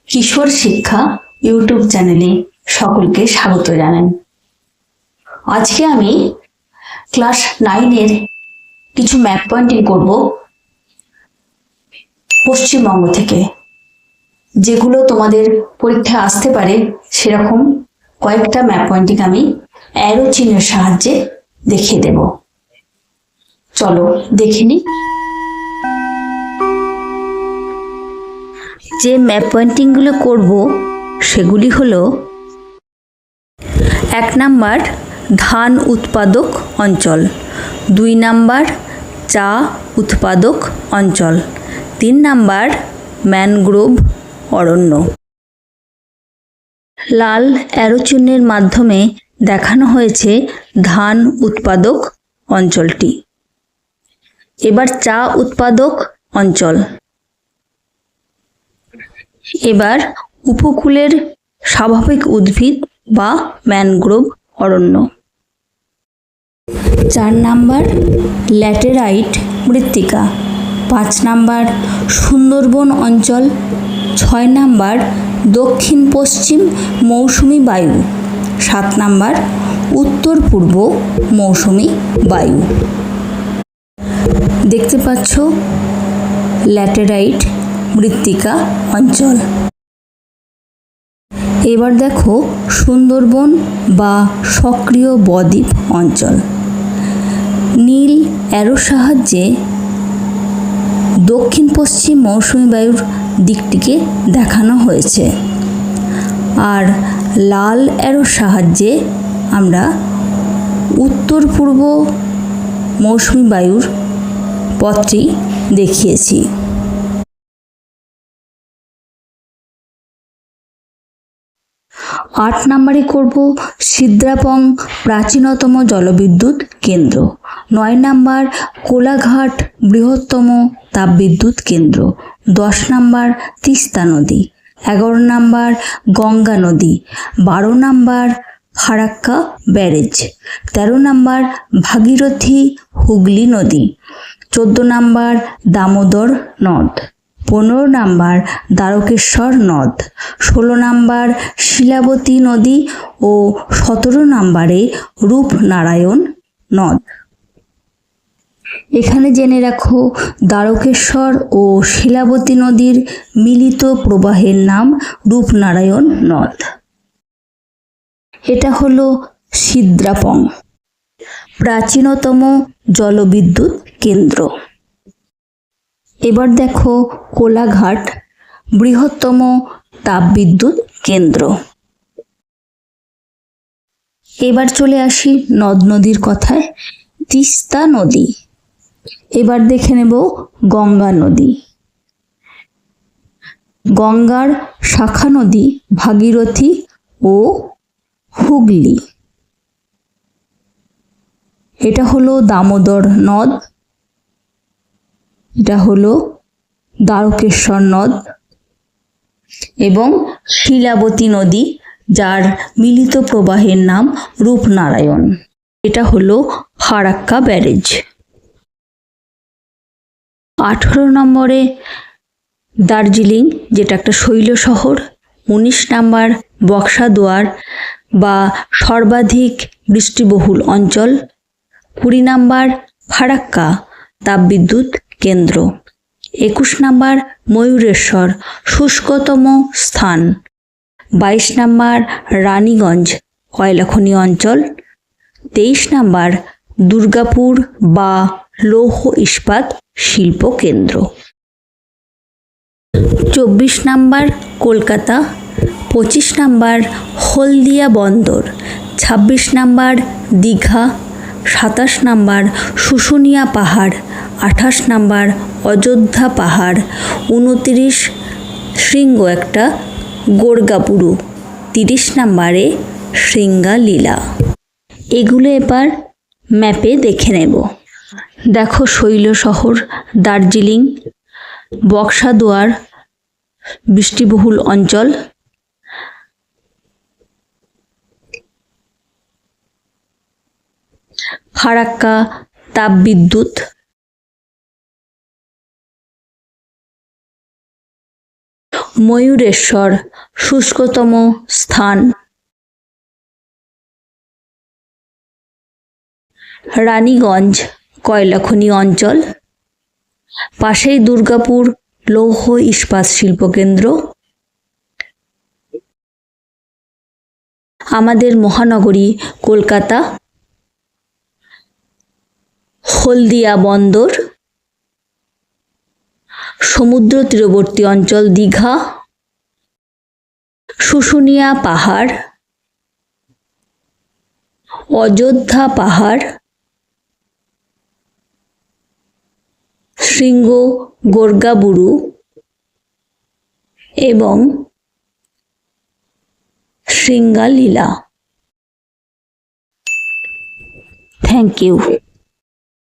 কিশোর শিক্ষা ইউটিউব চ্যানেলে সকলকে স্বাগত জানাই। আজকে আমি ক্লাস 9-এর কিছু ম্যাপ পয়েন্টিং করব পশ্চিমবঙ্গ থেকে, যেগুলো তোমাদের পরীক্ষায় আসতে পারে। সেরকম কয়েকটা ম্যাপ পয়েন্টিং আমি অ্যারো চিহ্নের সাহায্যে দেখিয়ে দেব। চলো দেখে নিই। যে ম্যাপ পয়েন্টিংগুলো করব সেগুলি হলো: 1 নাম্বার ধান উৎপাদক অঞ্চল, 2 নাম্বার চা উৎপাদক অঞ্চল, 3 নাম্বার ম্যানগ্রোভ অরণ্য। লাল অ্যারো চিহ্নের মাধ্যমে দেখানো হয়েছে ধান উৎপাদক অঞ্চলটি। এবার চা উৎপাদক অঞ্চল। এবার উপকূলের স্বাভাবিক উদ্ভিদ বা ম্যানগ্রোভ অরণ্য। 4 নাম্বার ল্যাটেরাইট মৃত্তিকা, 5 নাম্বার সুন্দরবন অঞ্চল, 6 নাম্বার দক্ষিণ পশ্চিম মৌসুমি বায়ু, 7 নাম্বার উত্তর পূর্ব মৌসুমি বায়ু। দেখতে পাচ্ছ ল্যাটেরাইট মৃত্তিকা অঞ্চল। এবার দেখো সুন্দরবন বা সক্রিয় বদ্বীপ অঞ্চল। নীল অ্যারোর সাহায্যে দক্ষিণ পশ্চিম মৌসুমি বায়ুর দিকটিকে দেখানো হয়েছে, আর লাল অ্যারোর সাহায্যে আমরা উত্তর পূর্ব মৌসুমি বায়ুর পথটি দেখিয়েছি। 8 নাম্বারে করব সিদ্রাপং প্রাচীনতম জলবিদ্যুৎ কেন্দ্র, 9 নাম্বার কোলাঘাট বৃহত্তম তাপবিদ্যুৎ কেন্দ্র, 10 নাম্বার তিস্তা নদী, 11 নাম্বার গঙ্গা নদী, 12 number Farakka barrage, 13 number Bhagirathi Hooghly নদী, 14 নাম্বার দামোদর নদ, 15 নাম্বার দ্বারকেশ্বর নদ, 16 নাম্বার শিলাবতী নদী ও 17 নাম্বারে রূপনারায়ণ নদ। এখানে জেনে রাখো দ্বারকেশ্বর ও শিলাবতী নদীর মিলিত প্রবাহের নাম রূপনারায়ণ নদ। এটা হলো সিদ্রাপং প্রাচীনতম জলবিদ্যুৎ কেন্দ্র। এবার দেখো কোলাঘাট বৃহত্তম তাপবিদ্যুৎ কেন্দ্র। এবার চলে আসি নদ নদীর কথায়। তিস্তা নদী। এবার দেখে নেব গঙ্গা নদী। গঙ্গার শাখা নদী ভাগীরথী ও হুগলি। এটা হলো দামোদর নদ, এটা হলো দ্বারকেশ্বর নদ এবং শিলাবতী নদী, যার মিলিত প্রবাহের নাম রূপনারায়ণ। এটা হলো ফারাক্কা ব্যারেজ। 18 নম্বরে দার্জিলিং, যেটা একটা শৈল শহর। 19 নাম্বার বক্সাদুয়ার বা সর্বাধিক বৃষ্টিবহুল অঞ্চল। 20 নাম্বার ফারাক্কা তাপবিদ্যুৎ কেন্দ্র। 21 নাম্বার ময়ূরেশ্বর শুষ্কতম স্থান। 22 নাম্বার রানীগঞ্জ কয়লাখনি অঞ্চল। 23 নাম্বার দুর্গাপুর বা লৌহ ইস্পাত শিল্প কেন্দ্র। 24 নাম্বার কলকাতা। 25 নাম্বার হলদিয়া বন্দর। 26 নাম্বার দীঘা। 27 নাম্বার শুশুনিয়া পাহাড়। 28 নাম্বার অযোধ্যা পাহাড়। 29 শৃঙ্গ একটা গোর্গাপুরু। 30 নাম্বারে শৃঙ্গালীলা। এগুলো এবার ম্যাপে দেখে নেব। দেখো শৈল শহর দার্জিলিং, বক্সাদুয়ার বৃষ্টিবহুল অঞ্চল, ফারাক্কা তাপবিদ্যুৎ, ময়ূরেশ্বর শুষ্কতম স্থান, রানীগঞ্জ কয়লাখনি অঞ্চল, পাশেই দুর্গাপুর লৌহ ইস্পাত শিল্পকেন্দ্র, আমাদের মহানগরী কলকাতা, হলদিয়া বন্দর, সমুদ্র তীরবর্তী অঞ্চল দীঘা, শুশুনিয়া পাহাড়, অযোধ্যা পাহাড়, শৃঙ্গ গোর্গাবুরু এবং শৃঙ্গালীলা। Thank you.